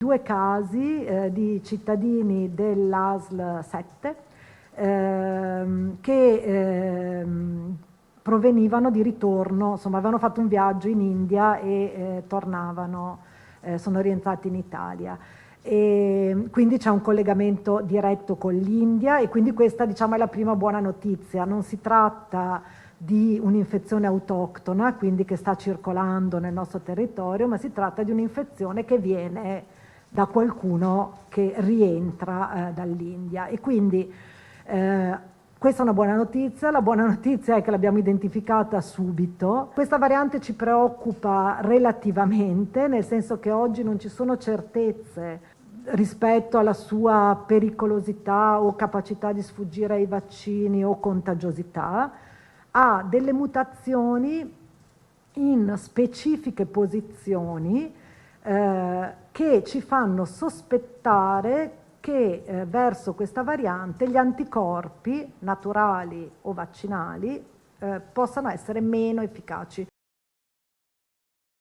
2 casi di cittadini dell'ASL 7 che provenivano di ritorno, insomma avevano fatto un viaggio in India e tornavano, sono rientrati in Italia. E quindi c'è un collegamento diretto con l'India e quindi questa, diciamo, è la prima buona notizia. Non si tratta di un'infezione autoctona, quindi che sta circolando nel nostro territorio, ma si tratta di un'infezione che viene da qualcuno che rientra dall'India. E quindi questa è una buona notizia. La buona notizia è che l'abbiamo identificata subito. Questa variante ci preoccupa relativamente, nel senso che oggi non ci sono certezze rispetto alla sua pericolosità o capacità di sfuggire ai vaccini o contagiosità. Ha delle mutazioni in specifiche posizioni che ci fanno sospettare che verso questa variante gli anticorpi naturali o vaccinali possano essere meno efficaci.